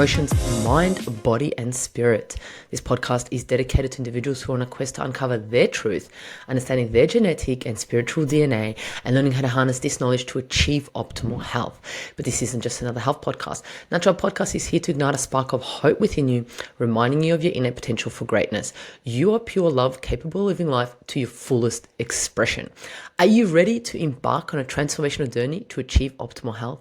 emotions, mind, body, and spirit. This podcast is dedicated to individuals who are on a quest to uncover their truth, understanding their genetic and spiritual DNA, and learning how to harness this knowledge to achieve optimal health. But this isn't just another health podcast. Natural Podcast is here to ignite a spark of hope within you, reminding you of your innate potential for greatness. You are pure love, capable of living life to your fullest expression. Are you ready to embark on a transformational journey to achieve optimal health?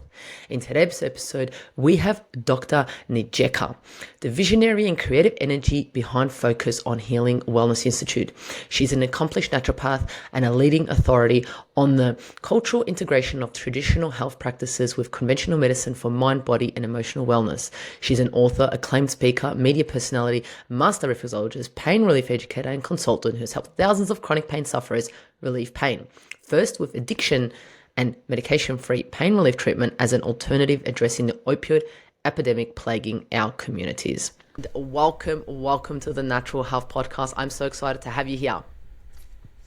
In today's episode, we have Dr. Njideka, the visionary and creative energy behind Focus on Healing Wellness Institute. She's an accomplished naturopath and a leading authority on the cultural integration of traditional health practices with conventional medicine for mind, body, and emotional wellness. She's an author, acclaimed speaker, media personality, master reflexologist, pain relief educator, and consultant who has helped thousands of chronic pain sufferers relieve pain. First with addiction and medication-free pain relief treatment as an alternative addressing the opioid epidemic plaguing our communities. Welcome to the Natural Health Podcast. I'm so excited to have you here.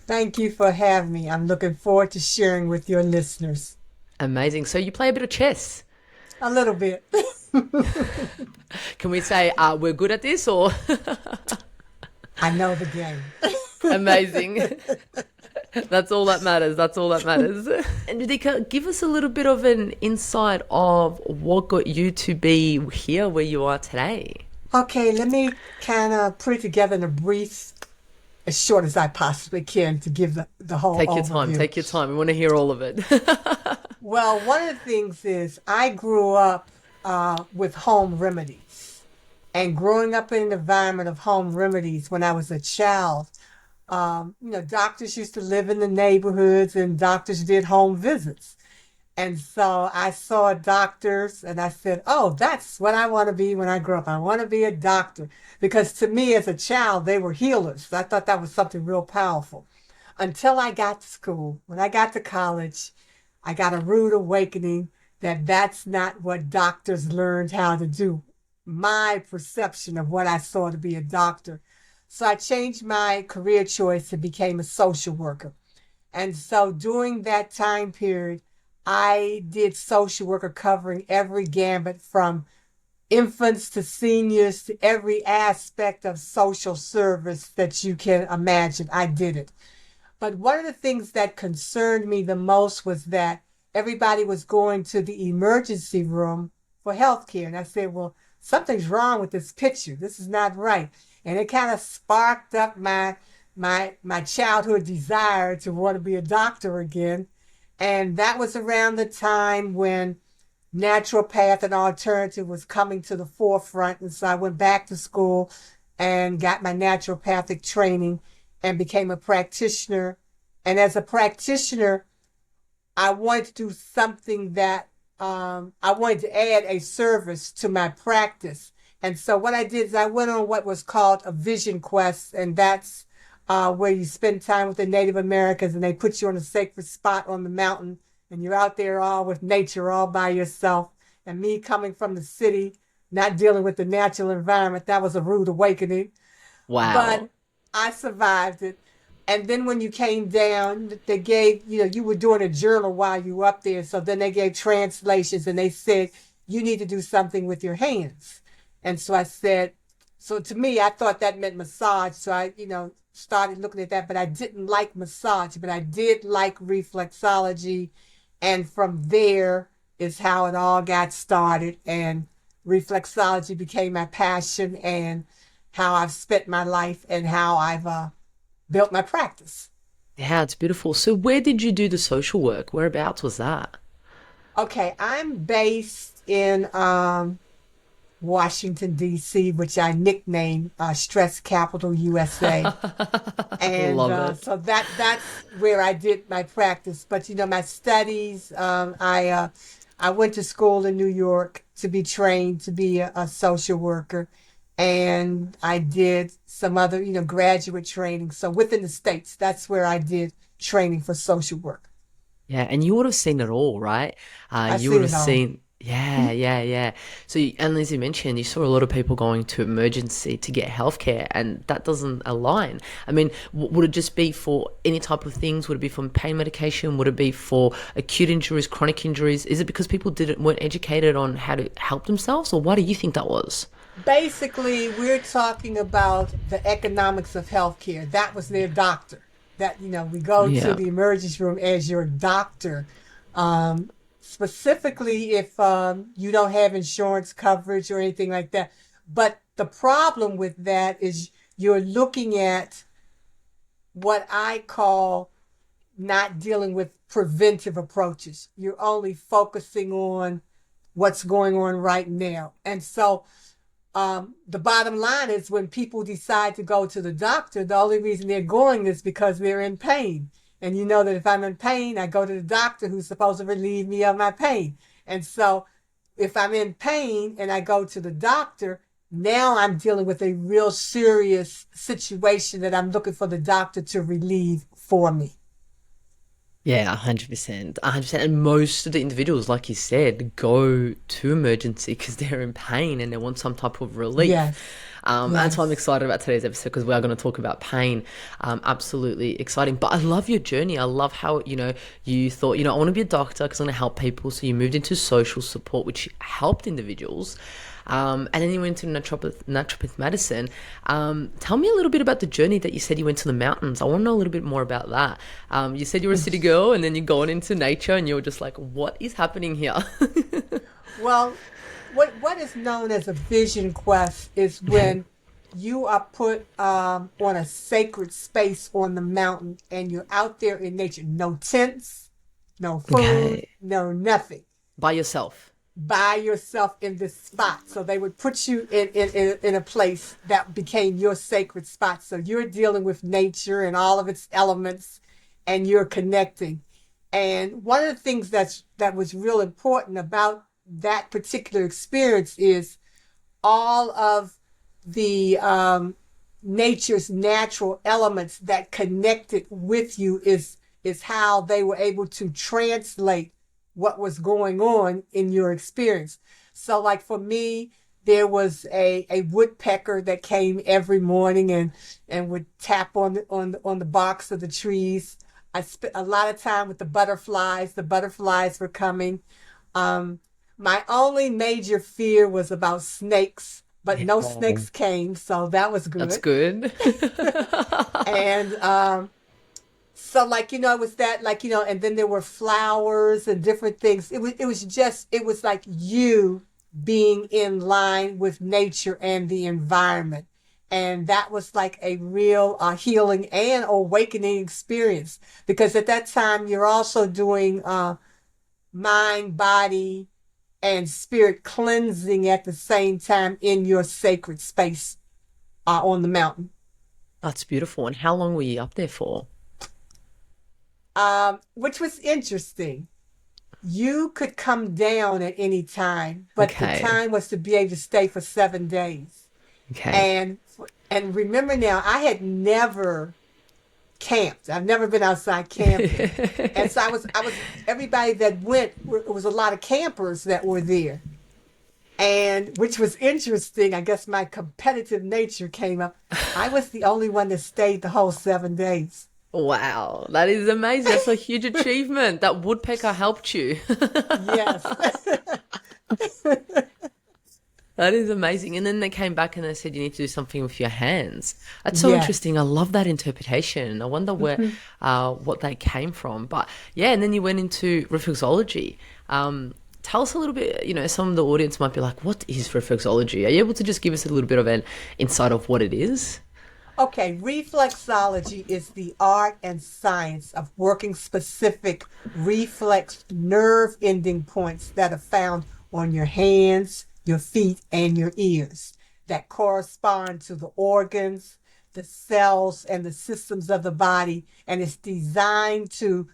Thank you for having me. I'm looking forward to sharing with your listeners. Amazing. So you play a bit of chess? A little bit. Can we say we're good at this, or? I know the game. Amazing. That's all that matters. And Jadika, give us a little bit of an insight of what got you to be here where you are today. Okay, let me kind of put it together in a brief, as short as I possibly can, to give the whole overview. Take your time. We want to hear all of it. Well, one of the things is I grew up with home remedies. And growing up in an environment of home remedies when I was a child, doctors used to live in the neighborhoods and doctors did home visits. And so I saw doctors and I said, oh, that's what I want to be when I grow up. I want to be a doctor. Because to me as a child, they were healers. I thought that was something real powerful. Until I got to school. When I got to college, I got a rude awakening that that's not what doctors learned how to do. My perception of what I saw to be a doctor. So I changed my career choice and became a social worker. And so during that time period, I did social worker covering every gambit from infants to seniors to every aspect of social service that you can imagine. I did it. But one of the things that concerned me the most was that everybody was going to the emergency room for health care. And I said, well, something's wrong with this picture. This is not right. And it kind of sparked up my childhood desire to want to be a doctor again. And that was around the time when naturopath and alternative was coming to the forefront. And so I went back to school and got my naturopathic training and became a practitioner. And as a practitioner, I wanted to do something that I wanted to add a service to my practice. And so what I did is I went on what was called a vision quest, and that's where you spend time with the Native Americans and they put you on a sacred spot on the mountain and you're out there all with nature all by yourself. And me coming from the city, not dealing with the natural environment, that was a rude awakening. Wow. But I survived it. And then when you came down, they gave, you were doing a journal while you were up there. So then they gave translations and they said, you need to do something with your hands. And so I said, so to me, I thought that meant massage. So I, started looking at that, but I didn't like massage, but I did like reflexology. And from there is how it all got started. And reflexology became my passion and how I've spent my life and how I've built my practice. Yeah, it's beautiful. So where did you do the social work? Whereabouts was that? Okay, I'm based in Washington, D.C., which I nicknamed Stress Capital USA. And Love it. So that's where I did my practice. But, my studies, I went to school in New York to be trained to be a social worker. And I did some other, graduate training. So within the States, that's where I did training for social work. Yeah, and you would have seen it all, right? I've You would seen have it all. seen Yeah, yeah, yeah. So, and as you mentioned, you saw a lot of people going to emergency to get healthcare, and that doesn't align. I mean, would it just be for any type of things? Would it be for pain medication? Would it be for acute injuries, chronic injuries? Is it because people weren't educated on how to help themselves, or why do you think that was? Basically, we're talking about the economics of healthcare. That was their doctor. That, we go to Yeah. the emergency room as your doctor. Specifically, if you don't have insurance coverage or anything like that. But the problem with that is you're looking at what I call not dealing with preventive approaches. You're only focusing on what's going on right now. And so the bottom line is when people decide to go to the doctor, the only reason they're going is because they're in pain. And you know that if I'm in pain, I go to the doctor who's supposed to relieve me of my pain. And so if I'm in pain and I go to the doctor, now I'm dealing with a real serious situation that I'm looking for the doctor to relieve for me. Yeah, 100%. 100%. And most of the individuals, like you said, go to emergency because they're in pain and they want some type of relief. Yes, That's why I'm yes. excited about today's episode because we are going to talk about pain. Absolutely exciting. But I love your journey. I love how, you thought, I want to be a doctor because I'm going to help people. So you moved into social support, which helped individuals. And then you went to naturopath medicine. Tell me a little bit about the journey that you said you went to the mountains. I want to know a little bit more about that. You said you were a city girl and then you're going into nature and you were just like, what is happening here? Well, what is known as a vision quest is Okay. when you are put on a sacred space on the mountain and you're out there in nature. No tents, no food, Okay. no nothing. By yourself. By yourself in this spot. So they would put you in a place that became your sacred spot. So you're dealing with nature and all of its elements and you're connecting. And one of the things that was real important about that particular experience is all of the nature's natural elements that connected with you is how they were able to translate what was going on in your experience. So like for me, there was a woodpecker that came every morning and would tap on the barks of the trees. I spent a lot of time with the butterflies. The butterflies were coming. Um, my only major fear was about snakes, but Yeah. no Oh, snakes came, so that was that's good. good. And so it was that and then there were flowers and different things. It was like you being in line with nature and the environment. And that was like a real healing and awakening experience because at that time you're also doing mind, body, and spirit cleansing at the same time in your sacred space on the mountain. That's beautiful. And how long were you up there for? Which was interesting. You could come down at any time, but the Okay. time was to be able to stay for 7 days. Okay. And and remember now, I had never camped. I've never been outside camping, and so I was everybody that went. It was a lot of campers that were there, and which was interesting. I guess my competitive nature came up. I was the only one that stayed the whole 7 days. Wow, that is amazing. That's a huge achievement. That woodpecker helped you. Yes. That is amazing. And then they came back and they said you need to do something with your hands. That's so Yes. interesting. I love that interpretation. I wonder what they came from. But yeah, and then you went into reflexology. Tell us a little bit, some of the audience might be like, what is reflexology? Are you able to just give us a little bit of an insight of what it is? Okay, reflexology is the art and science of working specific reflex nerve ending points that are found on your hands, your feet, and your ears that correspond to the organs, the cells, and the systems of the body. And it's designed to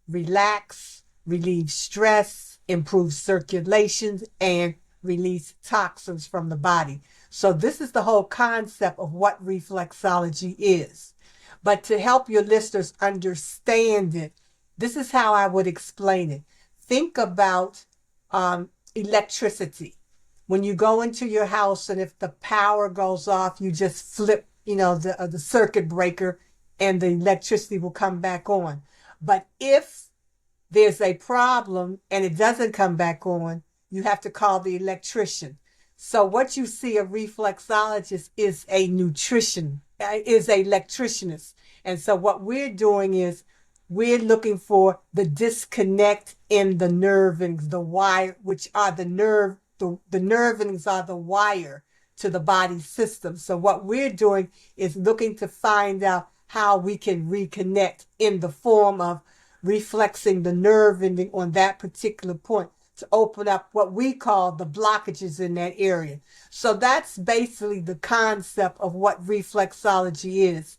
relax, relieve stress, improve circulation, and release toxins from the body. So, this is the whole concept of what reflexology is. But to help your listeners understand it, this is how I would explain it. Think about electricity. When you go into your house and if the power goes off, you just flip, the circuit breaker and the electricity will come back on. But if there's a problem and it doesn't come back on, you have to call the electrician. So what you see a reflexologist is a electricianist. And so what we're doing is we're looking for the disconnect in the nervings, the wire, which are the nervings are the wire to the body system. So what we're doing is looking to find out how we can reconnect in the form of reflexing the nerve ending on that particular point to open up what we call the blockages in that area. So that's basically the concept of what reflexology is.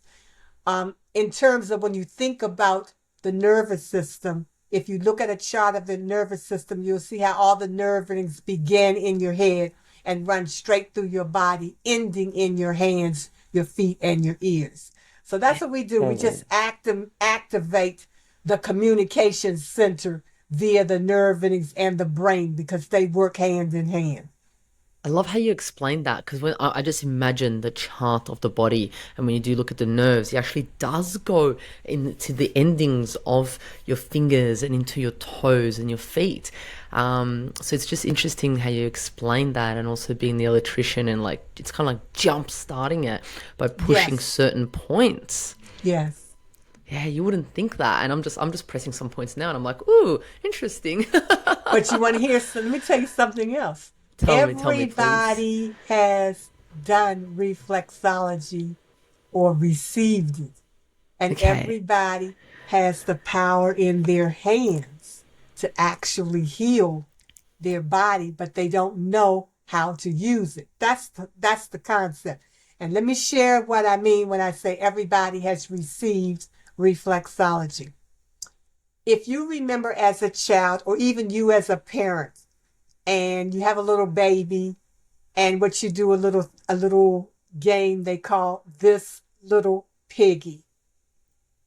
In terms of when you think about the nervous system, if you look at a chart of the nervous system, you'll see how all the nerve endings begin in your head and run straight through your body, ending in your hands, your feet, and your ears. So that's what we do. We just activate the communication center via the nerve endings and the brain because they work hand in hand. I love how you explained that because when I just imagine the chart of the body, and when you do look at the nerves, it actually does go into the endings of your fingers and into your toes and your feet. So it's just interesting how you explain that, and also being the electrician and like it's kind of like jump starting it by pushing Yes. certain points. Yes. Yeah, you wouldn't think that, and I'm just pressing some points now, and I'm like, ooh, interesting. But you want to hear some, let me tell you something else. Tell me, please. Everybody has done reflexology or received it. And Okay. everybody has the power in their hands to actually heal their body, but they don't know how to use it. That's the concept. And let me share what I mean when I say everybody has received reflexology. If you remember as a child, or even you as a parent, and you have a little baby, and what you do a little game they call this little piggy.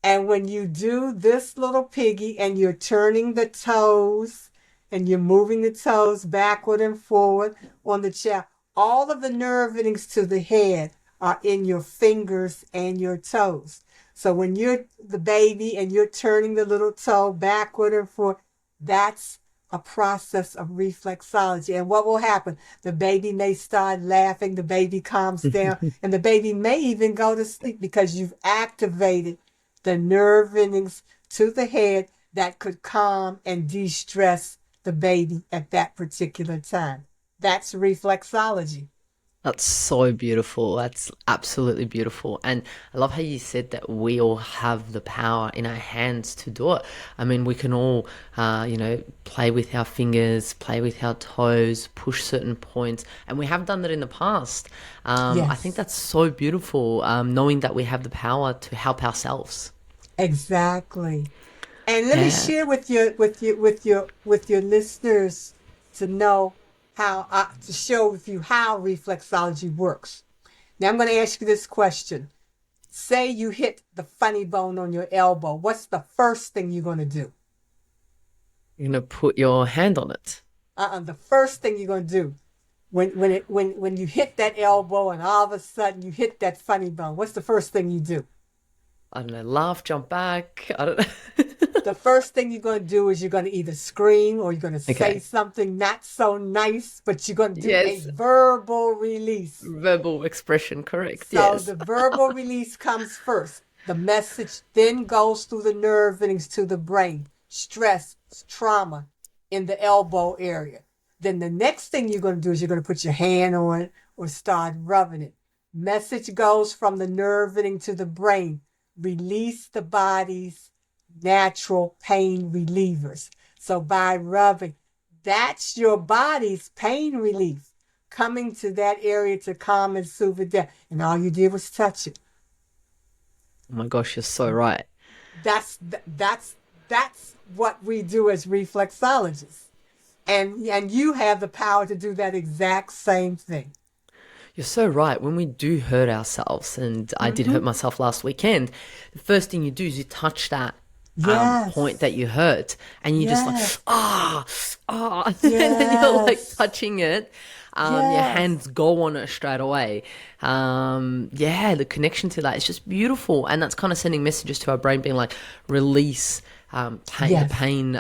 And when you do this little piggy and you're turning the toes and you're moving the toes backward and forward on the chair, all of the nerve endings to the head are in your fingers and your toes. So when you're the baby and you're turning the little toe backward and forward, that's a process of reflexology. And what will happen? The baby may start laughing, the baby calms down, and the baby may even go to sleep because you've activated the nerve endings to the head that could calm and de-stress the baby at that particular time. That's reflexology. That's so beautiful. That's absolutely beautiful. And I love how you said that we all have the power in our hands to do it. I mean, we can all, play with our fingers, play with our toes, push certain points. And we have done that in the past. I think Yes, that's so beautiful, knowing that we have the power to help ourselves. exactly. And let me Yeah. share with your listeners to know how to show with you how reflexology works. Now I'm going to ask you this question. Say you hit the funny bone on your elbow. What's the first thing you're going to do? You're going to put your hand on it. The first thing you're going to do when you hit that elbow and all of a sudden you hit that funny bone. What's the first thing you do? I don't know, laugh, jump back. I don't know. The first thing you're going to do is you're going to either scream or you're going to say Okay. something not so nice, but you're going to do a Yes. verbal release. Verbal expression, correct. So Yes. the verbal release comes first. The message then goes through the nerve endings to the brain. Stress, trauma in the elbow area. Then the next thing you're going to do is you're going to put your hand on it or start rubbing it. Message goes from the nerve ending to the brain. Release the body's natural pain relievers. So by rubbing, that's your body's pain relief coming to that area to calm and soothe it down. And all you did was touch it. Oh my gosh, you're so right. That's what we do as reflexologists. And you have the power to do that exact same thing. You're so right. When we do hurt ourselves, and I did hurt Mm-hmm. myself last weekend, the first thing you do is you touch that point Yes. that you hurt, and you just like Yes. and then you're like Yes. touching it. Your Yes. hands go on it straight away. Yeah, the connection to that is just beautiful, and that's kind of sending messages to our brain, being like, release the Yes. pain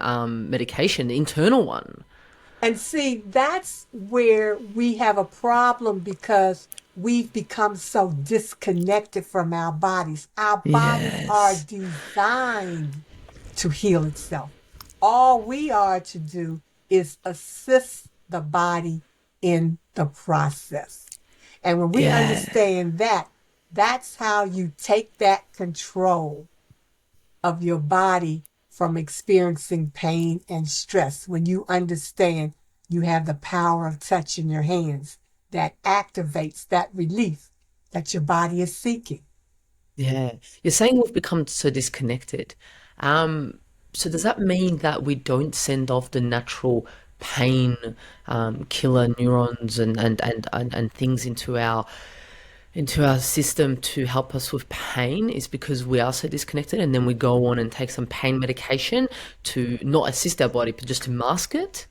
medication, the internal one. And see, that's where we have a problem because we've become so disconnected from our bodies. Our bodies are Yes. designed to heal itself. All we are to do is assist the body in the process. And when we Yeah. understand that, that's how you take that control of your body from experiencing pain and stress. When you understand you have the power of touch in your hands that activates that relief that your body is seeking. Yeah. You're saying we've become so disconnected. Um, so does that mean that we don't send off the natural pain killer neurons and things into our system to help us with pain is because we are so disconnected, and then we go on and take some pain medication to not assist our body but just to mask it?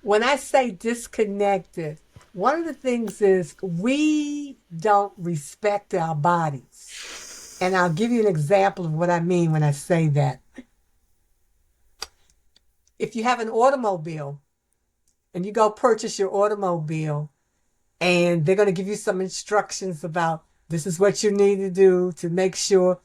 When I say disconnected, one of the things is we don't respect our bodies. And I'll give you an example of what I mean when I say that. If you have an automobile and you go purchase your automobile, and they're going to give you some instructions about this is what you need to do to make sure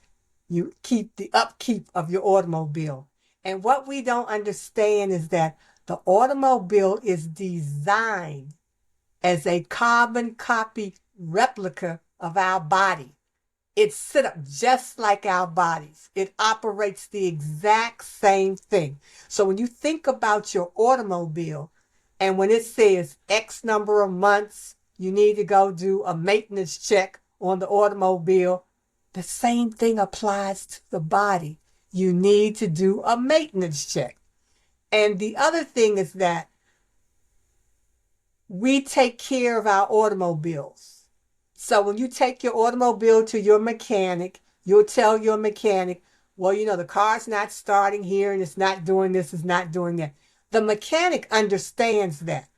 you keep the upkeep of your automobile. And what we don't understand is that the automobile is designed as a carbon copy replica of our body. It's set up just like our bodies. It operates the exact same thing. So when you think about your automobile, and when it says X number of months, you need to go do a maintenance check on the automobile, the same thing applies to the body. You need to do a maintenance check. And the other thing is that we take care of our automobiles. So when you take your automobile to your mechanic, you'll tell your mechanic, well, the car's not starting here and it's not doing this, it's not doing that. The mechanic understands that.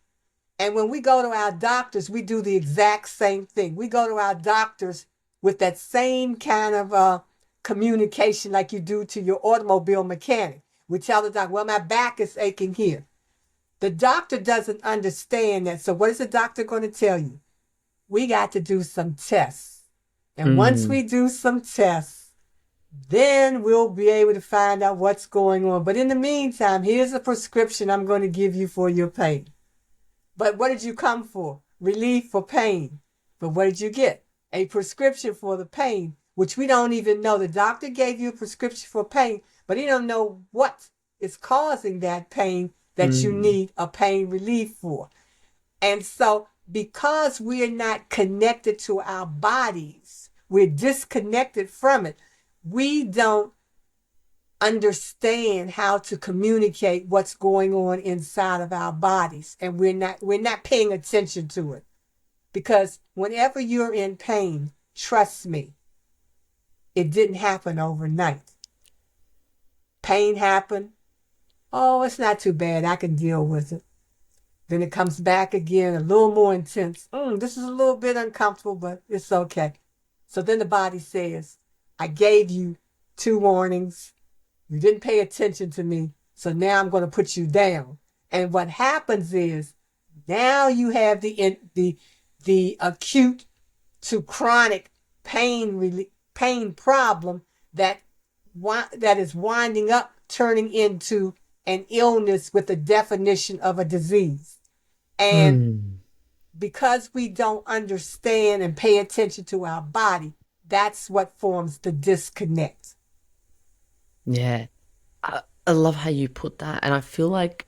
And when we go to our doctors, we do the exact same thing. We go to our doctors with that same kind of communication like you do to your automobile mechanic. We tell the doctor, well, my back is aching here. The doctor doesn't understand that. So what is the doctor going to tell you? We got to do some tests. And once Mm. we do some tests, then we'll be able to find out what's going on. But in the meantime, here's a prescription I'm going to give you for your pain. But what did you come for? Relief for pain. But what did you get? A prescription for the pain, which we don't even know. The doctor gave you a prescription for pain, but he don't know what is causing that pain that you Mm. need a pain relief for. And so because we're not connected to our bodies, we're disconnected from it, we don't understand how to communicate what's going on inside of our bodies, and we're not paying attention to it. Because whenever you're in pain, trust me, it didn't happen overnight. Pain happened. Oh, it's not too bad, I can deal with it. Then it comes back again, a little more intense. This is a little bit uncomfortable, but it's okay. So then the body says, I gave you 2 warnings. You didn't pay attention to me, so now I'm going to put you down. And what happens is now you have the acute to chronic pain problem that is winding up turning into an illness with the definition of a disease. And Mm. because we don't understand and pay attention to our body, that's what forms the disconnect. Yeah. I love how you put that. And I feel like,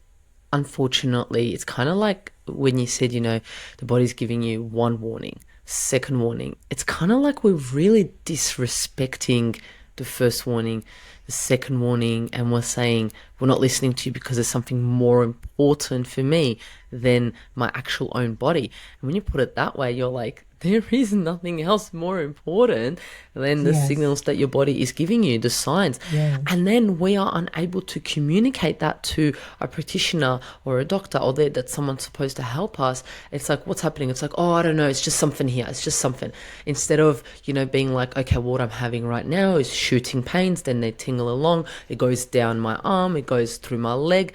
unfortunately, it's kind of like when you said, the body's giving you one warning, second warning. It's kind of like we're really disrespecting the first warning, the second warning, and we're saying we're not listening to you because there's something more important for me than my actual own body. And when you put it that way, you're like, there is nothing else more important than the Yes. signals that your body is giving you, the signs. Yes. And then we are unable to communicate that to a practitioner or a doctor or that someone's supposed to help us. It's like, what's happening? It's like, oh, I don't know. It's just something here. It's just something. Instead of, being like, okay, what I'm having right now is shooting pains. Then they tingle along. It goes down my arm. It goes through my leg.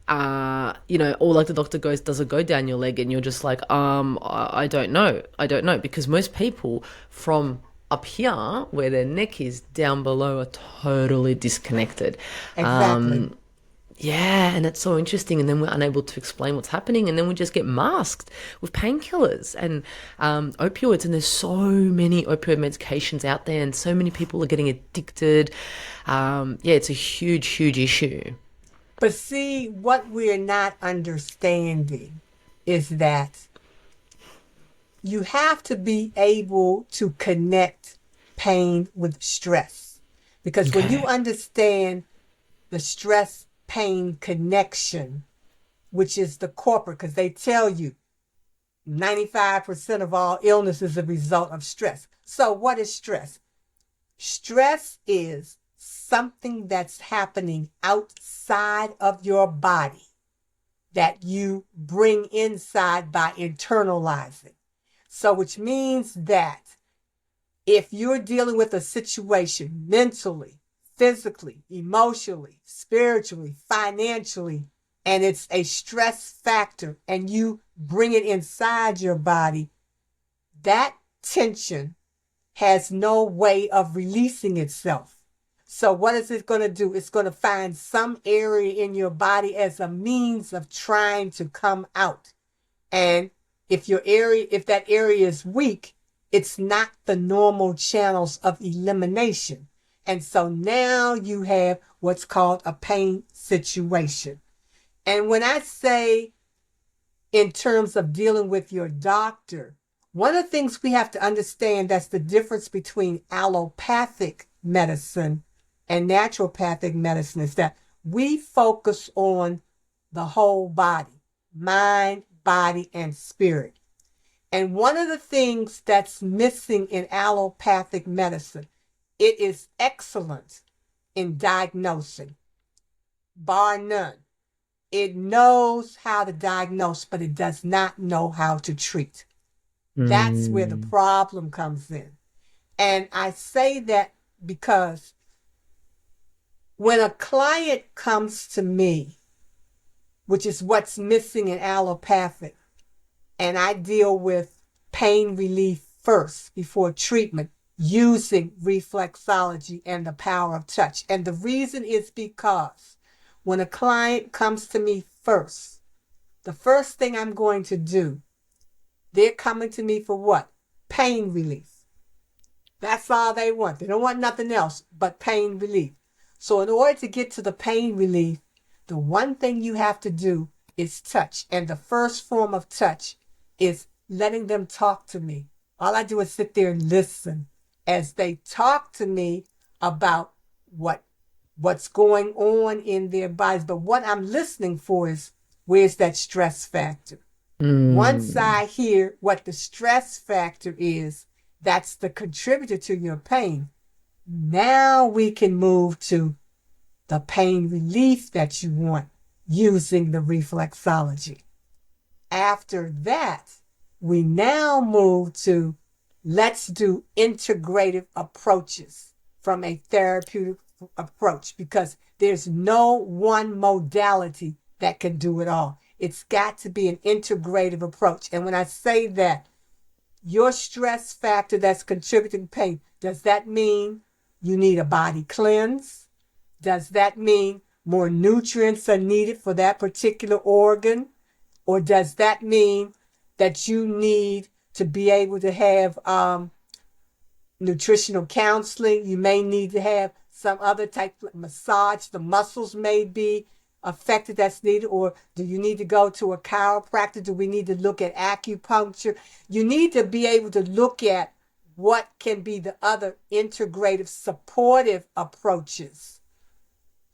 Or like the doctor goes, does it go down your leg? And you're just like, I don't know. I don't know. Because most people from up here, where their neck is, down below, are totally disconnected. Exactly. Yeah, and it's so interesting. And then we're unable to explain what's happening. And then we just get masked with painkillers and opioids. And there's so many opioid medications out there, and so many people are getting addicted. Yeah, it's a huge, huge issue. But see, what we're not understanding is that you have to be able to connect pain with stress. Because when you Okay. understand the stress pain connection, which is the corporate, because they tell you 95% of all illness is a result of stress. So, what is stress? Stress is something that's happening outside of your body that you bring inside by internalizing. So, which means that if you're dealing with a situation mentally, physically, emotionally, spiritually, financially, and it's a stress factor and you bring it inside your body, that tension has no way of releasing itself. So what is it going to do? It's going to find some area in your body as a means of trying to come out. And if that area is weak, it's not the normal channels of elimination. And so now you have what's called a pain situation. And when I say in terms of dealing with your doctor, one of the things we have to understand, that's the difference between allopathic medicine and naturopathic medicine, is that we focus on the whole body, mind, body, and spirit. And one of the things that's missing in allopathic medicine, it is excellent in diagnosing, bar none. It knows how to diagnose, but it does not know how to treat. That's where the Mm. problem comes in. And I say that because when a client comes to me, which is what's missing in allopathic, and I deal with pain relief first before treatment using reflexology and the power of touch. And the reason is because when a client comes to me first, the first thing I'm going to do, they're coming to me for what? Pain relief. That's all they want. They don't want nothing else but pain relief. So in order to get to the pain relief, the one thing you have to do is touch. And the first form of touch is letting them talk to me. All I do is sit there and listen as they talk to me about what's going on in their bodies. But what I'm listening for is, where's that stress factor? Once Mm. I hear what the stress factor is, that's the contributor to your pain. Now we can move to the pain relief that you want using the reflexology. After that, we now move to, let's do integrative approaches from a therapeutic approach, because there's no one modality that can do it all. It's got to be an integrative approach. And when I say that, your stress factor that's contributing to pain, does that mean you need a body cleanse? Does that mean more nutrients are needed for that particular organ? Or does that mean that you need to be able to have nutritional counseling? You may need to have some other type of massage. The muscles may be affected that's needed. Or do you need to go to a chiropractor? Do we need to look at acupuncture? You need to be able to look at what can be the other integrative supportive approaches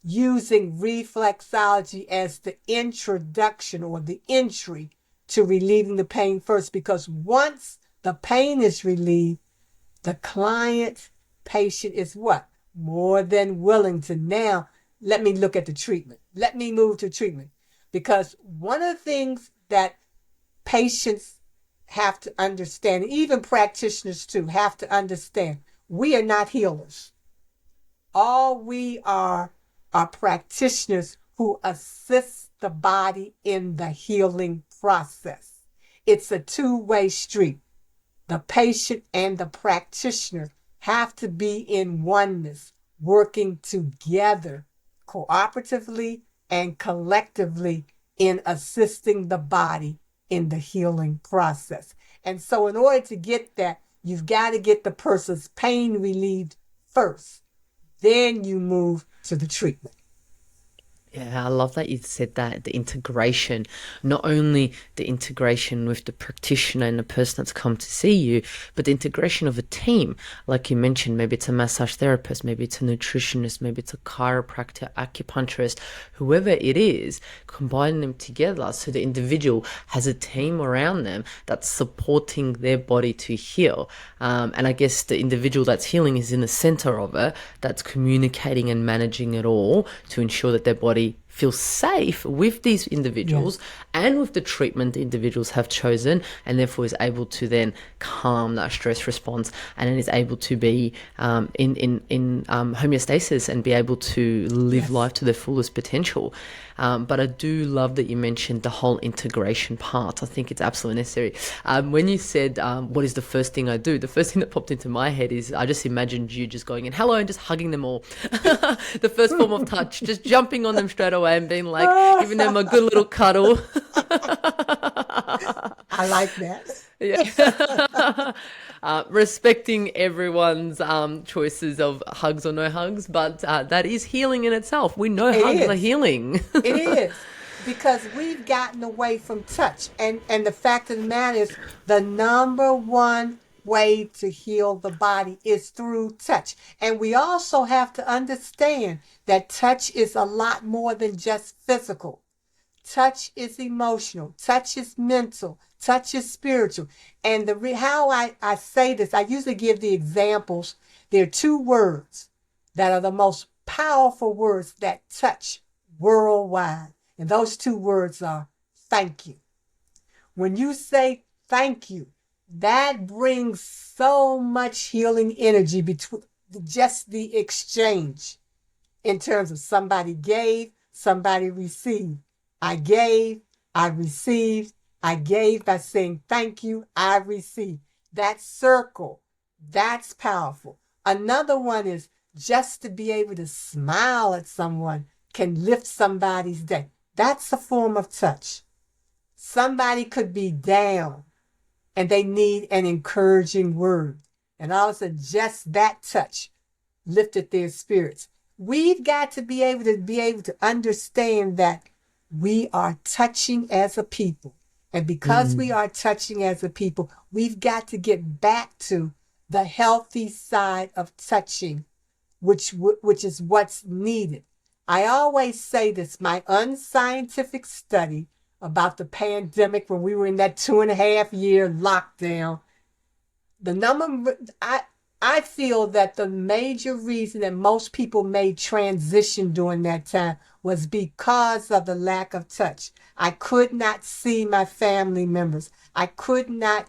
using reflexology as the introduction or the entry to relieving the pain first. Because once the pain is relieved, the client, patient is what? More than willing to now, let me look at the treatment. Let me move to treatment. Because one of the things that patients have to understand, even practitioners too, have to understand, we are not healers. All we are practitioners who assist the body in the healing process. It's a two-way street. The patient and the practitioner have to be in oneness, working together, cooperatively and collectively in assisting the body in the healing process. And so in order to get that, you've got to get the person's pain relieved first. Then you move to the treatment. Yeah, I love that you said that, the integration, not only the integration with the practitioner and the person that's come to see you, but the integration of a team. Like you mentioned, maybe it's a massage therapist, maybe it's a nutritionist, maybe it's a chiropractor, acupuncturist, whoever it is, combining them together so the individual has a team around them that's supporting their body to heal. And I guess the individual that's healing is in the center of it, that's communicating and managing it all to ensure that their body feels safe with these individuals, yes, and with the treatment the individuals have chosen, and therefore is able to then calm that stress response, and then is able to be in homeostasis and be able to live, yes, life to their fullest potential. But I do love that you mentioned the whole integration part. I think it's absolutely necessary. When you said, what is the first thing I do? The first thing that popped into my head is I just imagined you just going in, hello, and just hugging them all. The first form of touch, just jumping on them straight away and being like, giving them a good little cuddle. I like that. Yeah. Respecting everyone's choices of hugs or no hugs, but that is healing in itself. We know hugs are healing. It is, because we've gotten away from touch. And the fact of the matter is, the number one way to heal the body is through touch. And we also have to understand that touch is a lot more than just physical. Touch is emotional. Touch is mental. Touch is spiritual. And how I say this, I usually give the examples. There are two words that are the most powerful words that touch worldwide. And those two words are thank you. When you say thank you, that brings so much healing energy between just the exchange, in terms of somebody gave, somebody received. I gave, I received. I gave by saying thank you, I received. That circle, that's powerful. Another one is just to be able to smile at someone can lift somebody's day. That's a form of touch. Somebody could be down and they need an encouraging word. And all of a sudden, just that touch lifted their spirits. We've got to be able to understand that we are touching as a people. And because we are touching as a people, we've got to get back to the healthy side of touching, which is what's needed. I always say this, my unscientific study about the pandemic when we were in that 2.5-year lockdown, I feel that the major reason that most people made transition during that time was because of the lack of touch. I could not see my family members. I could not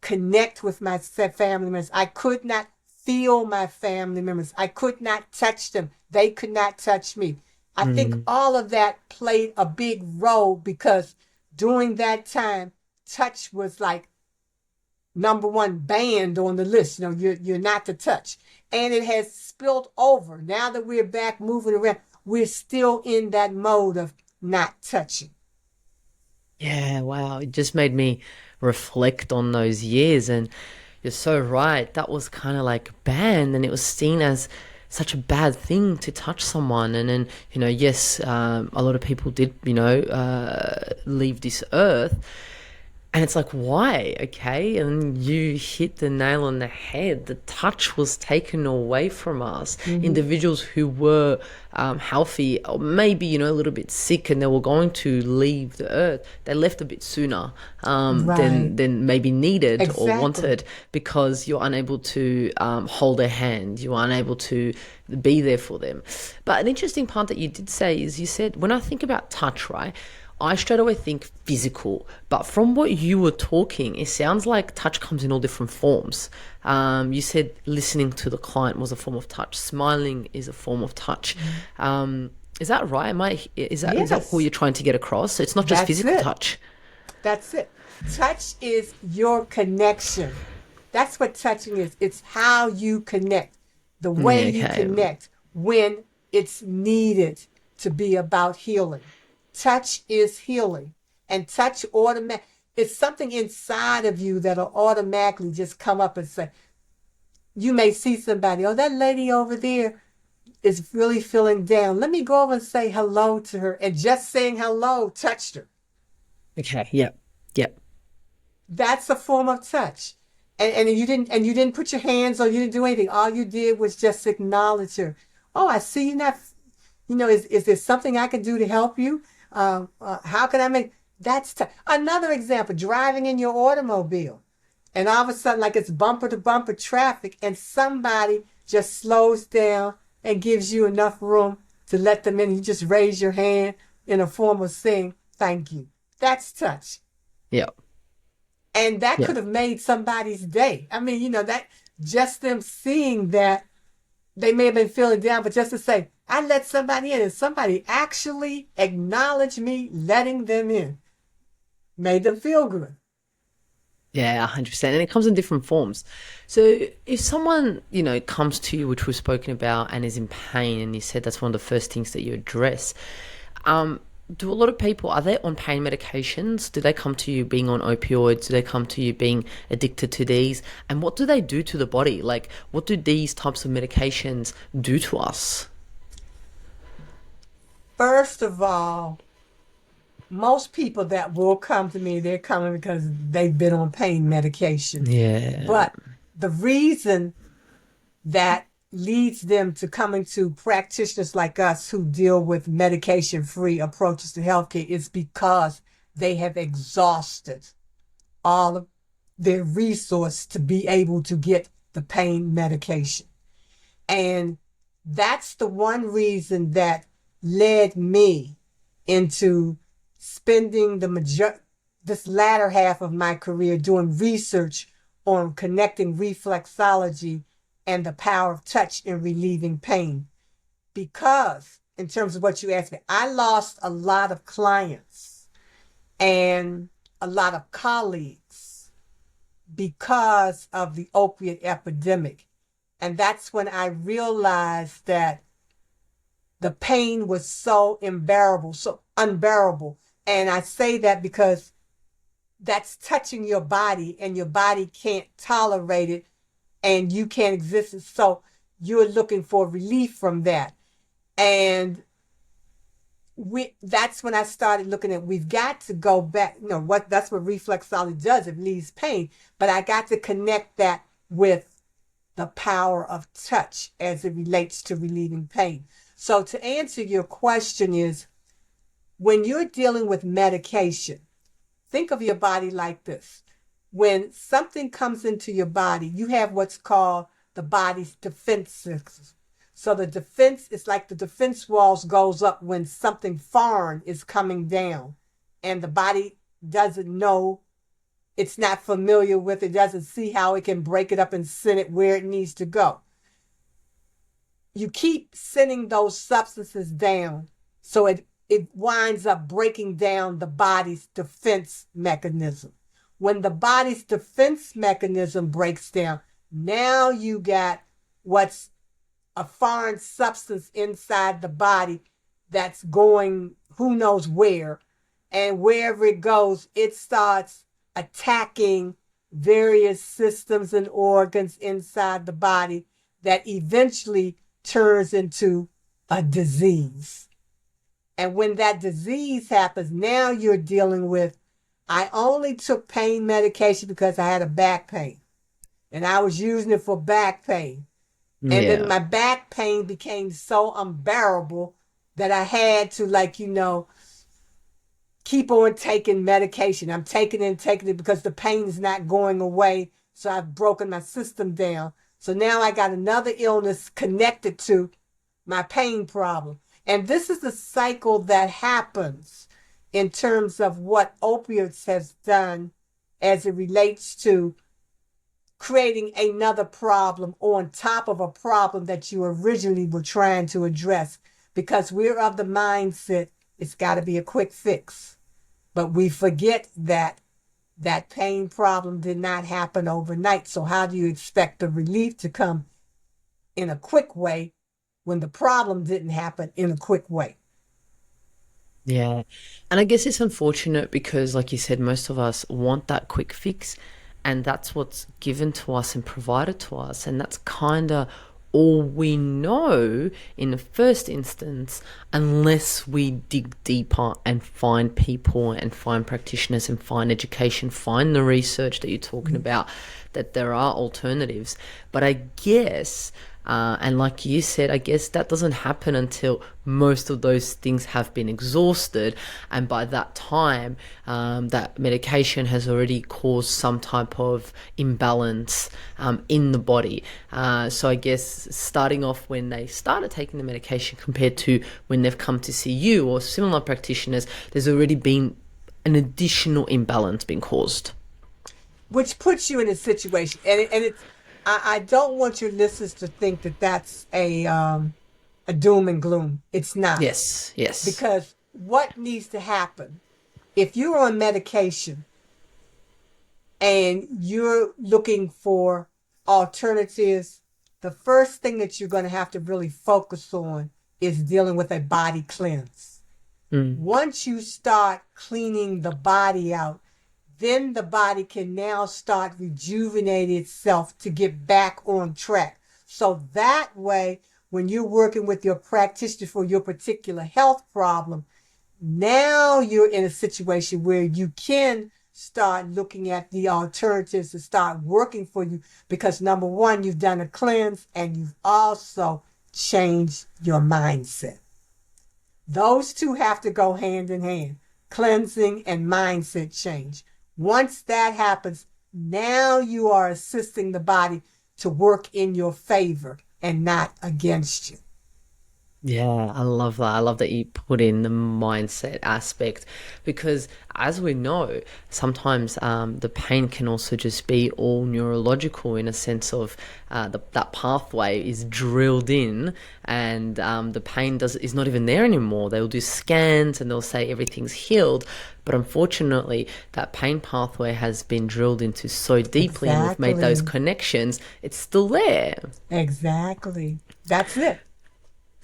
connect with my family members. I could not feel my family members. I could not touch them. They could not touch me. I think all of that played a big role, because during that time, touch was like number one banned on the list. You know, you're not to touch. And it has spilled over. Now that we're back moving around, we're still in that mode of not touching. Yeah, wow. It just made me reflect on those years. And you're so right. That was kind of like banned, and it was seen as such a bad thing to touch someone. And then, you know, yes, a lot of people did, leave this earth. And it's like, why? Okay. And you hit the nail on the head. The touch was taken away from us. Individuals who were healthy, or maybe, a little bit sick, and they were going to leave the earth, they left a bit sooner Right. than maybe needed or Exactly. wanted, because you're unable to hold their hand. You're unable to be there for them. But an interesting part that you did say is, you said, when I think about touch, right? I straight away think physical, but from what you were talking, it sounds like touch comes in all different forms. You said listening to the client was a form of touch. Smiling is a form of touch. Is that right? Is that what Yes, you're trying to get across? So it's not just that's physical it. touch. That's it. Touch is your connection. That's what touching is. It's how you connect, the way Yeah. you Okay. connect when it's needed to be about healing. Touch is healing. And touch automatic. It's something inside of you that'll automatically just come up and say, you may see somebody, oh, that lady over there is really feeling down. Let me go over and say hello to her. And just saying hello touched her. Okay. Yep. Yep. That's a form of touch. And you didn't put your hands on, you didn't do anything. All you did was just acknowledge her. Oh, I see you not. Is there something I can do to help you? How can I make that's another example? Driving in your automobile, and all of a sudden, like it's bumper to bumper traffic, and somebody just slows down and gives you enough room to let them in. You just raise your hand in a form of saying thank you. That's touch. Yep. And that could Yep. have made somebody's day. I mean, that just them seeing that, they may have been feeling down, but just to say, I let somebody in and somebody actually acknowledged me letting them in, made them feel good. Yeah, 100%. And it comes in different forms. So if someone, comes to you, which we've spoken about, and is in pain, and you said that's one of the first things that you address, um, do a lot of people, are they on pain medications? Do they come to you being on opioids? Do they come to you being addicted to these? And what do they do to the body? Like, what do these types of medications do to us? First of all, most people that will come to me, they're coming because they've been on pain medication. Yeah. But the reason that leads them to coming to practitioners like us who deal with medication free approaches to healthcare is because they have exhausted all of their resource to be able to get the pain medication. And that's the one reason that led me into spending this latter half of my career doing research on connecting reflexology and the power of touch in relieving pain. Because, in terms of what you asked me, I lost a lot of clients and a lot of colleagues because of the opiate epidemic. And that's when I realized that the pain was so unbearable, so unbearable. And I say that because that's touching your body and your body can't tolerate it and you can't exist. So you're looking for relief from that. And that's when I started looking at, we've got to go back, that's what reflexology does. It relieves pain, but I got to connect that with the power of touch as it relates to relieving pain. So to answer your question is, when you're dealing with medication, think of your body like this. When something comes into your body, you have what's called the body's defense system. So the defense is like the defense walls goes up when something foreign is coming down and the body doesn't know, it's not familiar with it, doesn't see how it can break it up and send it where it needs to go. You keep sending those substances down, so it winds up breaking down the body's defense mechanism. When the body's defense mechanism breaks down, now you got what's a foreign substance inside the body that's going who knows where. And wherever it goes, it starts attacking various systems and organs inside the body that eventually turns into a disease. And when that disease happens, now you're dealing with I only took pain medication because I had a back pain and I was using it for back pain. And then Yeah. my back pain became so unbearable that I had to, like, keep on taking medication. I'm taking it and taking it because the pain is not going away. So I've broken my system down. So now I got another illness connected to my pain problem. And this is the cycle that happens in terms of what opiates has done as it relates to creating another problem on top of a problem that you originally were trying to address, because we're of the mindset it's got to be a quick fix. But we forget that that pain problem did not happen overnight. So how do you expect the relief to come in a quick way when the problem didn't happen in a quick way? Yeah. And I guess it's unfortunate because, like you said, most of us want that quick fix, and that's what's given to us and provided to us. And that's kind of all we know in the first instance, unless we dig deeper and find people and find practitioners and find education, find the research that you're talking about, that there are alternatives. But I guess and like you said, I guess that doesn't happen until most of those things have been exhausted. And by that time, that medication has already caused some type of imbalance in the body. So I guess starting off when they started taking the medication compared to when they've come to see you or similar practitioners, there's already been an additional imbalance being caused. Which puts you in a situation, and it's, I don't want your listeners to think that that's a doom and gloom. It's not, Yes, yes. because what needs to happen if you're on medication and you're looking for alternatives, the first thing that you're going to have to really focus on is dealing with a body cleanse. Mm. Once you start cleaning the body out, then the body can now start rejuvenating itself to get back on track. So that way, when you're working with your practitioner for your particular health problem, now you're in a situation where you can start looking at the alternatives to start working for you, because number one, you've done a cleanse and you've also changed your mindset. Those two have to go hand in hand, cleansing and mindset change. Once that happens, now you are assisting the body to work in your favor and not against you. Yeah, I love that. I love that you put in the mindset aspect because, as we know, sometimes the pain can also just be all neurological in a sense of that pathway is drilled in, and the pain is not even there anymore. They'll do scans and they'll say everything's healed, but unfortunately, that pain pathway has been drilled into so deeply, and we've made those Exactly. connections. It's still there. Exactly. That's it.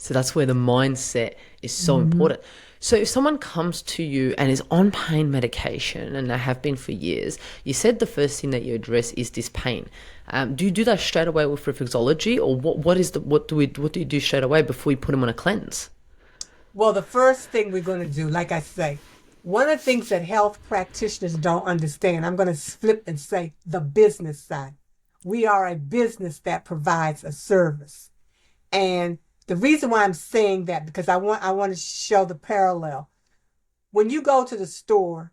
So that's where the mindset is so Mhm. important. So if someone comes to you and is on pain medication and they have been for years, you said the first thing that you address is this pain. Do you do that straight away with reflexology, or what do you do straight away before you put them on a cleanse? Well, the first thing we're going to do, like I say, one of the things that health practitioners don't understand, I'm going to flip and say the business side. We are a business that provides a service. And the reason why I'm saying that, because I want to show the parallel. When you go to the store,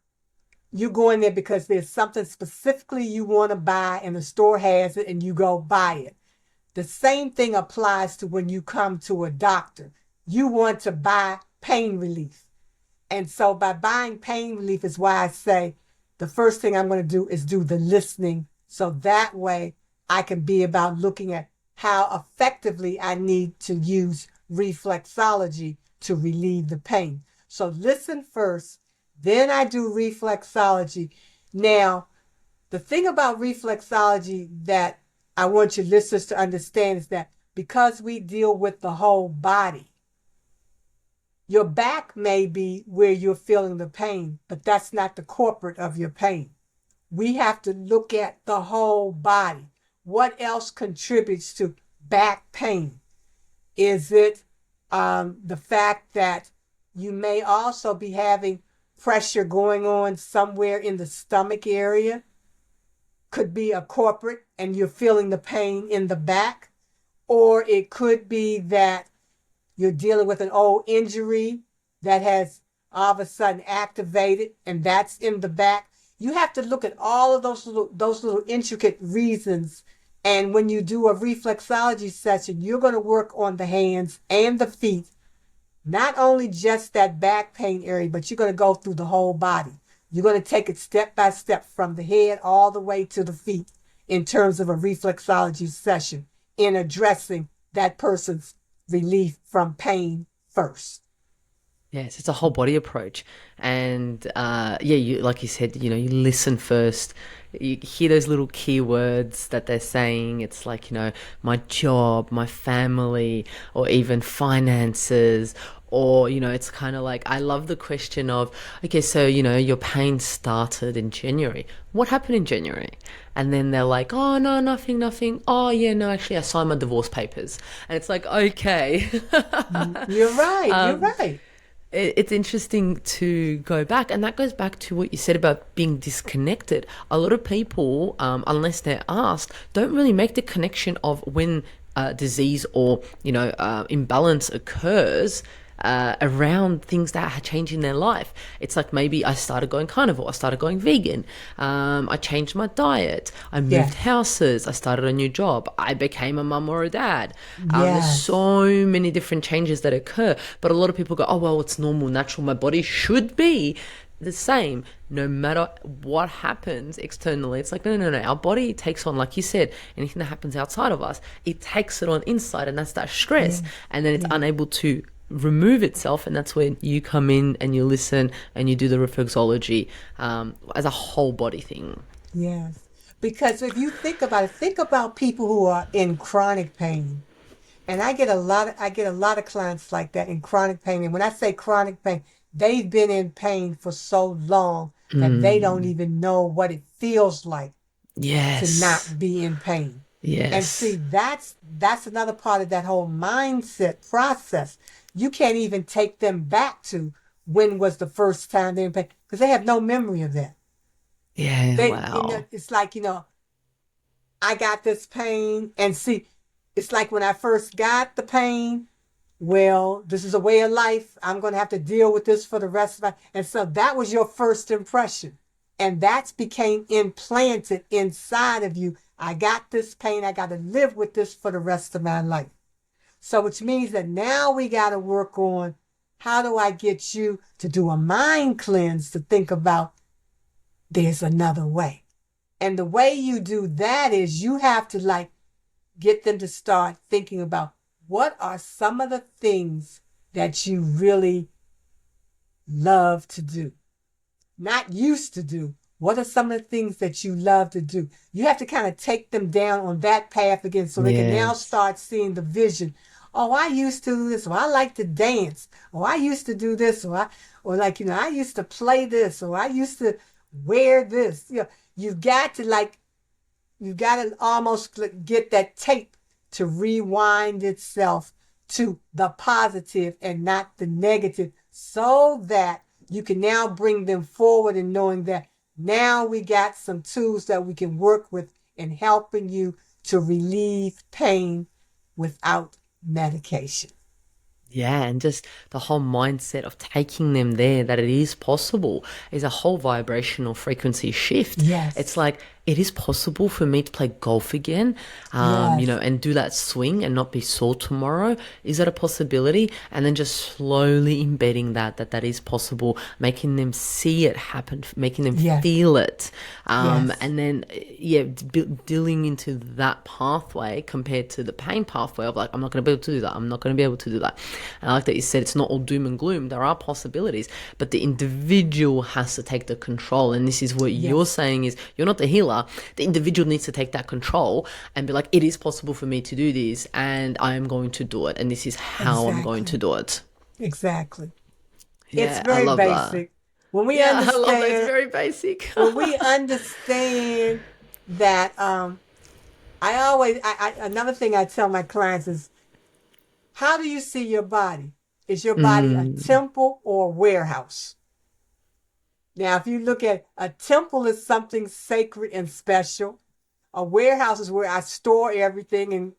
you go in there because there's something specifically you want to buy and the store has it and you go buy it. The same thing applies to when you come to a doctor. You want to buy pain relief. And so by buying pain relief is why I say the first thing I'm going to do is do the listening. So that way I can be about looking at how effectively I need to use reflexology to relieve the pain. So listen first, then I do reflexology. Now, the thing about reflexology that I want your listeners to understand is that because we deal with the whole body, your back may be where you're feeling the pain, but that's not the corporate of your pain. We have to look at the whole body. What else contributes to back pain? Is it the fact that you may also be having pressure going on somewhere in the stomach area. Could be a corporate and you're feeling the pain in the back. Or it could be that you're dealing with an old injury that has all of a sudden activated and that's in the back. You have to look at all of those little intricate reasons. And when you do a reflexology session, you're going to work on the hands and the feet, not only just that back pain area, but you're going to go through the whole body. You're going to take it step by step from the head all the way to the feet in terms of a reflexology session in addressing that person's relief from pain first. Yes, it's a whole body approach. And you, like you said, you listen first. You hear those little keywords that they're saying. It's like, my job, my family, or even finances. Or, it's kind of like, I love the question of, okay, so, your pain started in January. What happened in January? And then they're like, oh, no, nothing, nothing. Oh, yeah, no, actually, I signed my divorce papers. And it's like, okay. You're right. You're right. It's interesting to go back, and that goes back to what you said about being disconnected. A lot of people, unless they're asked, don't really make the connection of when disease or imbalance occurs around things that are changing their life. It's like maybe I started going carnivore, I started going vegan, I changed my diet, I moved Yes. houses, I started a new job, I became a mum or a dad. There's Yes. so many different changes that occur, but a lot of people go, oh, well, it's normal, natural, my body should be the same no matter what happens externally. It's like, no, our body takes on, like you said, anything that happens outside of us, it takes it on inside, and that's that stress. And then it's unable to remove itself, and that's when you come in and you listen and you do the reflexology as a whole body thing. Yes. Because if you think about people who are in chronic pain. And I get a lot of clients like that in chronic pain. And when I say chronic pain, they've been in pain for so long that they don't even know what it feels like to Yes. not be in pain. And see, Yes. that's another part of that whole mindset process. You can't even take them back to when was the first time they were in pain because they have no memory of that. Yeah, wow. It's like, I got this pain and see, it's like when I first got the pain, well, this is a way of life. I'm going to have to deal with this for the rest of my, and so that was your first impression. And that became implanted inside of you. I got this pain. I got to live with this for the rest of my life. So which means that now we got to work on how do I get you to do a mind cleanse to think about there's another way. And the way you do that is you have to like get them to start thinking about what are some of the things that you really love to do, not used to do. What are some of the things that you love to do? You have to kind of take them down on that path again so they can now Yes. start seeing the vision. Oh, I used to do this, or I like to dance, or I used to do this, or like, I used to play this, or I used to wear this. You've got to you've got to almost get that tape to rewind itself to the positive and not the negative so that you can now bring them forward and knowing that now we got some tools that we can work with in helping you to relieve pain without medication. Yeah, and just the whole mindset of taking them there, that it is possible, is a whole vibrational frequency shift. It's Yes, like, it is possible for me to play golf again, yes, and do that swing and not be sore tomorrow. Is that a possibility? And then just slowly embedding that is possible, making them see it happen, making them yes, feel it. yes, And then, dealing into that pathway compared to the pain pathway of like, I'm not going to be able to do that. I'm not going to be able to do that. And I like that you said it's not all doom and gloom. There are possibilities, but the individual has to take the control. And this is what you're yes, saying is you're not the healer. The individual needs to take that control and be like, it is possible for me to do this and I am going to do it. And this is how I'm going to exactly, do it. exactly. It's Yeah, I very love that. basic. When we Yeah, I love that. It's understand, very basic. when we understand that, another thing I tell my clients is, how do you see your body? Is your body a Mm, temple or a warehouse? Now, if you look at a temple is something sacred and special. A warehouse is where I store everything and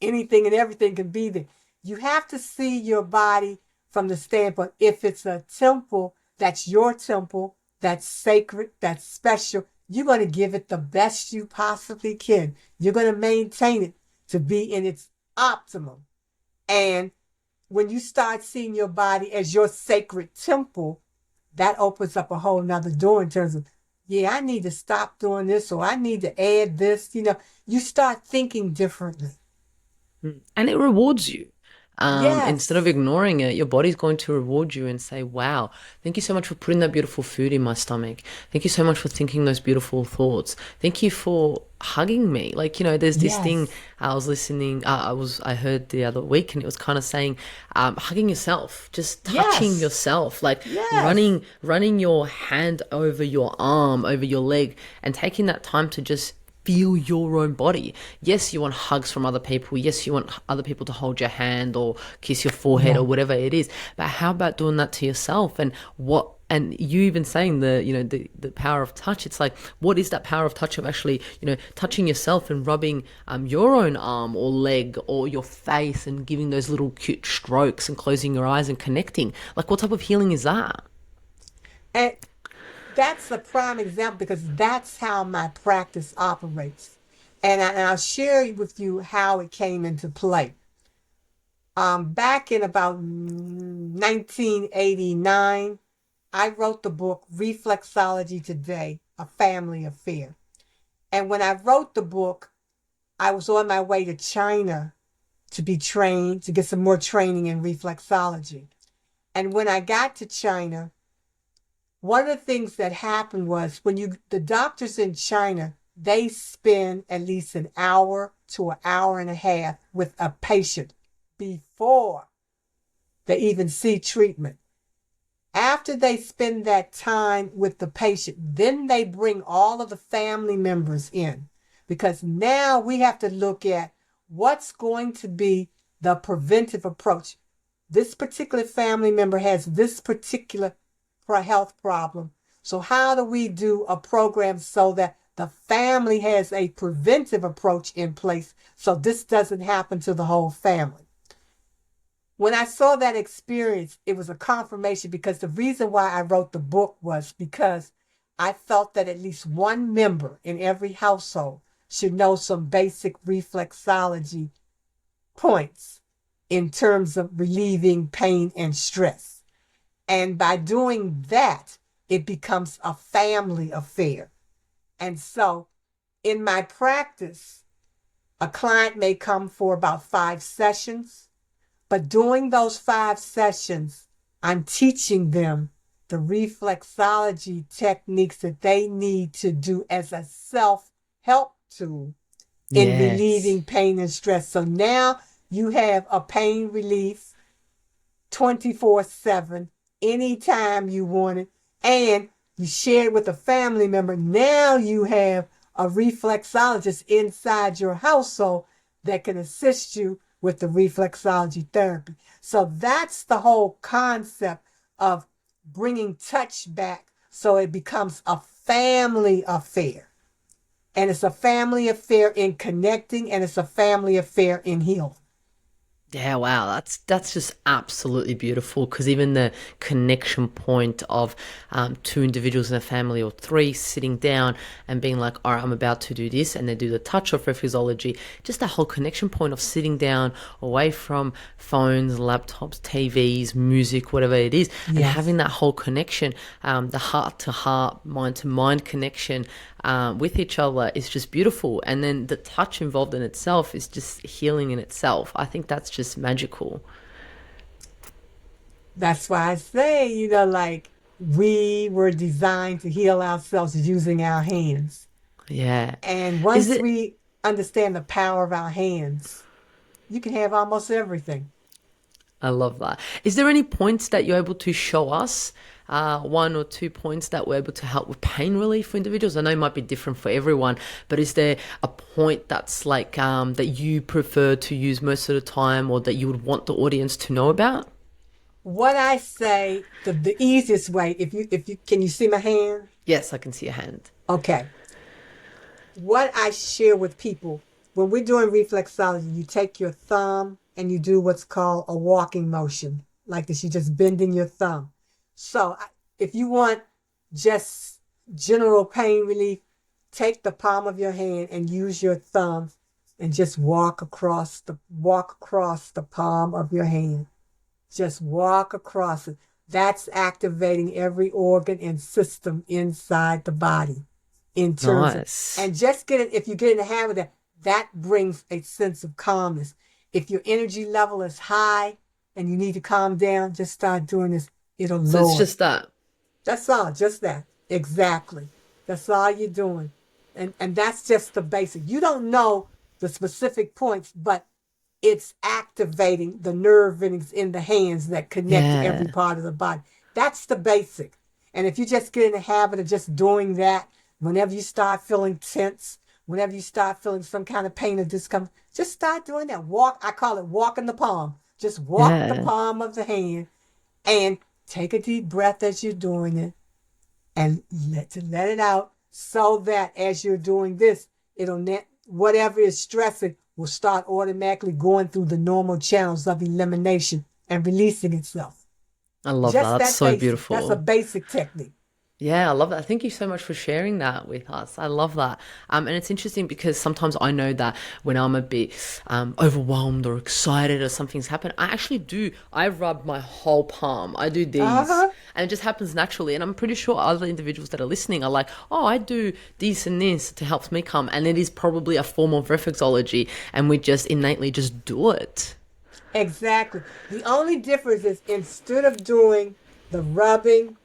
anything and everything can be there. You have to see your body from the standpoint. If it's a temple, that's your temple, that's sacred, that's special. You're going to give it the best you possibly can. You're going to maintain it to be in its optimum. And when you start seeing your body as your sacred temple, that opens up a whole nother door in terms of, yeah, I need to stop doing this or I need to add this. You start thinking differently. And it rewards you. Instead of Yes. ignoring it, your body's going to reward you and say, wow, thank you so much for putting that beautiful food in my stomach. Thank you so much for thinking those beautiful thoughts. Thank you for hugging me. Like, there's this thing Yes. I was listening, I heard the other week, and it was kind of saying, hugging yourself, just touching Yes. yourself, like Yes. running your hand over your arm, over your leg, and taking that time to just feel your own body. Yes, you want hugs from other people. Yes, you want other people to hold your hand or kiss your forehead or Yeah. whatever it is. But how about doing that to yourself? And you even saying the power of touch. It's like, what is that power of touch of actually, touching yourself and rubbing your own arm or leg or your face and giving those little cute strokes and closing your eyes and connecting. Like, what type of healing is that? And that's a prime example because that's how my practice operates. And I'll share with you how it came into play. Back in about 1989, I wrote the book Reflexology Today, A Family Affair. And when I wrote the book, I was on my way to China to be trained, to get some more training in reflexology. And when I got to China, one of the things that happened was the doctors in China, they spend at least an hour to an hour and a half with a patient before they even see treatment. After they spend that time with the patient, then they bring all of the family members in because now we have to look at what's going to be the preventive approach. This particular family member has this particular health problem. So how do we do a program so that the family has a preventive approach in place so this doesn't happen to the whole family? When I saw that experience, it was a confirmation because the reason why I wrote the book was because I felt that at least one member in every household should know some basic reflexology points in terms of relieving pain and stress. And by doing that, it becomes a family affair. And so in my practice, a client may come for about 5 sessions, but during those 5 sessions, I'm teaching them the reflexology techniques that they need to do as a self-help tool in Yes. relieving pain and stress. So now you have a pain relief 24/7, anytime you want it, and you share it with a family member. Now you have a reflexologist inside your household that can assist you with the reflexology therapy. So that's the whole concept of bringing touch back so it becomes a family affair. And it's a family affair in connecting, and it's a family affair in healing. Yeah, wow, that's just absolutely beautiful because even the connection point of two individuals in a family or three sitting down and being like, all right, I'm about to do this, and they do the touch of reflexology, just the whole connection point of sitting down away from phones, laptops, TVs, music, whatever it is, and Yes. having that whole connection, the heart to heart, mind to mind connection with each other is just beautiful. And then the touch involved in itself is just healing in itself. I think that's just magical. That's why I say, like we were designed to heal ourselves using our hands. Yeah. And Is once it? we understand the power of our hands, you can have almost everything. I love that. Is there any points that you're able to show us? One or two points that were able to help with pain relief for individuals? I know it might be different for everyone, but is there a point that's like that you prefer to use most of the time or that you would want the audience to know about? What I say, the easiest way, if you can you see my hand? Yes, I can see your hand. Okay. What I share with people when we're doing reflexology, you take your thumb and you do what's called a walking motion, like this. You just bending your thumb. So if you want just general pain relief, take the palm of your hand and use your thumb and just walk across the palm of your hand. Just walk across it. That's activating every organ and system inside the body in terms of, Nice. and just get it, if you get in the habit of that, that brings a sense of calmness. If your energy level is high and you need to calm down, just start doing this. It'll So it's lower. just that. That's all, just that. Exactly. That's all you're doing. And that's just the basic. You don't know the specific points, but it's activating the nerve endings in the hands that connect to every Yeah. part of the body. That's the basic. And if you just get in the habit of just doing that, whenever you start feeling tense, whenever you start feeling some kind of pain or discomfort, just start doing that. Walk, I call it walking the palm. Just walk the Yeah. palm of the hand and take a deep breath as you're doing it and let it out so that as you're doing this, it'll net whatever is stressing will start automatically going through the normal channels of elimination and releasing itself. I love that. Just That's that so basic. That's a beautiful. basic technique. Yeah, I love that. Thank you so much for sharing that with us. I love that. And it's interesting because sometimes I know that when I'm a bit overwhelmed or excited or something's happened, I actually do. I rub my whole palm. I do these. Uh-huh. And it just happens naturally. And I'm pretty sure other individuals that are listening are like, oh, I do this and this to help me calm. And it is probably a form of reflexology. And we just innately just do it. Exactly. The only difference is instead of doing the rubbing,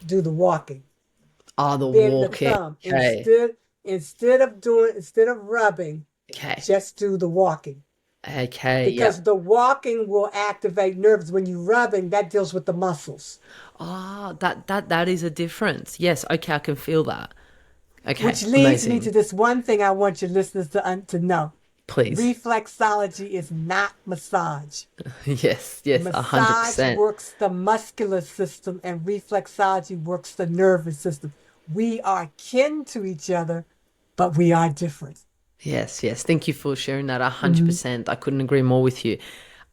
do the walking. Ah, the Then the walking. thumb. Okay. Instead of rubbing, Okay. just do the walking. Okay. Because Yep. the walking will activate nerves. When you rubbing, that deals with the muscles, Ah, that is a difference. Yes. Okay. I can feel that. Okay, which leads me to amazing. this one thing I want your listeners to know. Please. Reflexology is not massage. Yes, yes, Massage 100%. works the muscular system and reflexology works the nervous system. We are kin to each other, but we are different. Yes, yes. Thank you for sharing that. Mhm. 100%. I couldn't agree more with you.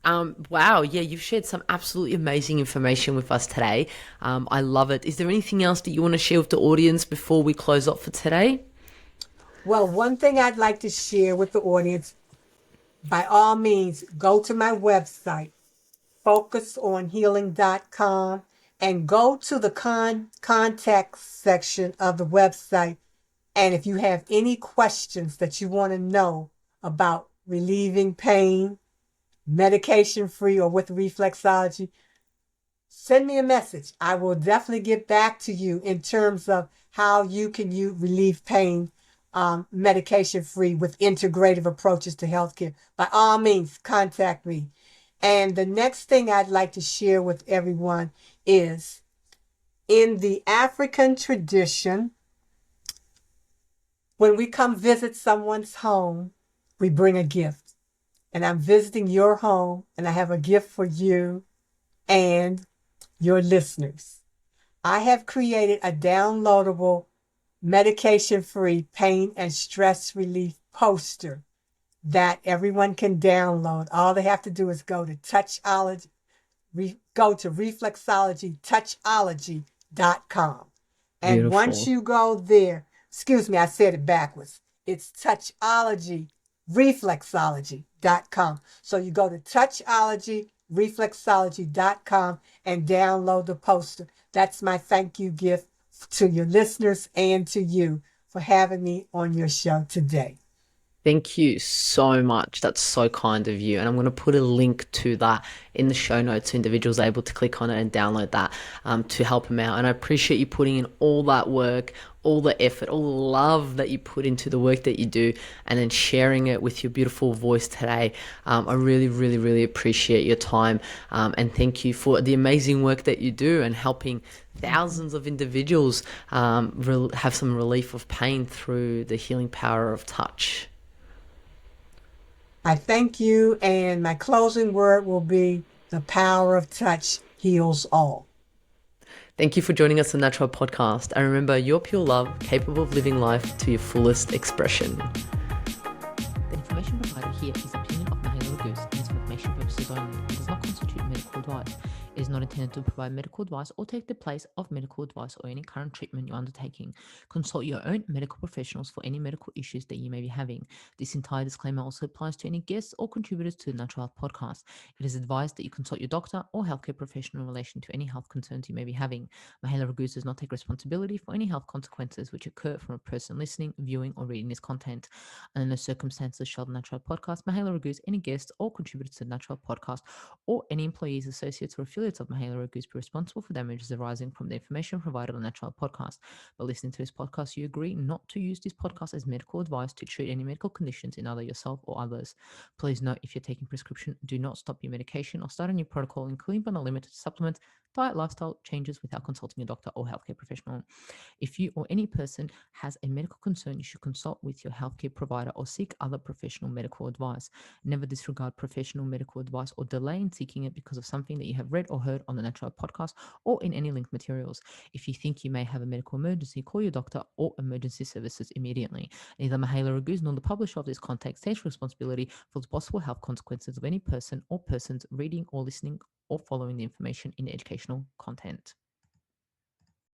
Wow, yeah, you've shared some absolutely amazing information with us today. I love it. Is there anything else that you want to share with the audience before we close up for today? Well, one thing I'd like to share with the audience, by all means, go to my website, focusonhealing.com, and go to the contact section of the website. And if you have any questions that you want to know about relieving pain, medication free, or with reflexology, send me a message. I will definitely get back to you in terms of how you can relieve pain medication free with integrative approaches to healthcare. By all means, contact me. And the next thing I'd like to share with everyone is in the African tradition, when we come visit someone's home, we bring a gift. And I'm visiting your home, and I have a gift for you and your listeners. I have created a downloadable medication-free pain and stress relief poster that everyone can download. All they have to do is go to reflexology.com. And once Beautiful. you go there, excuse me, I said it backwards. It's reflexology.com. So you go to reflexology.com and download the poster. That's my thank you gift to your listeners and to you for having me on your show today. Thank you so much. That's so kind of you. And I'm going to put a link to that in the show notes so individuals are able to click on it and download that to help them out. And I appreciate you putting in all that work, all the effort, all the love that you put into the work that you do, and then sharing it with your beautiful voice today. I really, really, really appreciate your time. And thank you for the amazing work that you do and helping thousands of individuals have some relief of pain through the healing power of touch. I thank you, and my closing word will be The power of touch heals all. Thank you for joining us on Natural Podcast. And remember, you're pure love, capable of living life to your fullest expression. The information provided here is opinion of Mahela Goose and is for information purposes only and does not constitute medical advice. It is not intended to provide medical advice or take the place of medical advice or any current treatment you're undertaking. Consult your own medical professionals for any medical issues that you may be having. This entire disclaimer also applies to any guests or contributors to the Natural Health Podcast. It is advised that you consult your doctor or healthcare professional in relation to any health concerns you may be having. Mahela Raguse does not take responsibility for any health consequences which occur from a person listening, viewing, or reading this content. Under no circumstances shall the Natural Podcast, Mahela Raguse, any guests or contributors to the Natural Podcast, or any employees, associates, or affiliates of Mahela Raguse be responsible for damages arising from the information provided on the Natural Podcast. By listening to this podcast, you agree not to use this podcast as medical advice to treat any medical conditions in either yourself or others. Please note, if you're taking prescription, do not stop your medication or start a new protocol, including but not limited to supplements, diet, lifestyle changes without consulting a doctor or healthcare professional. If you or any person has a medical concern, you should consult with your healthcare provider or seek other professional medical advice. Never disregard professional medical advice or delay in seeking it because of something that you have read or heard on the Natural Podcast or in any linked materials. If you think you may have a medical emergency, call your doctor or emergency services immediately. Neither Mahela Raguse nor the publisher of this content takes responsibility for the possible health consequences of any person or persons reading or listening or following the information in the educational content.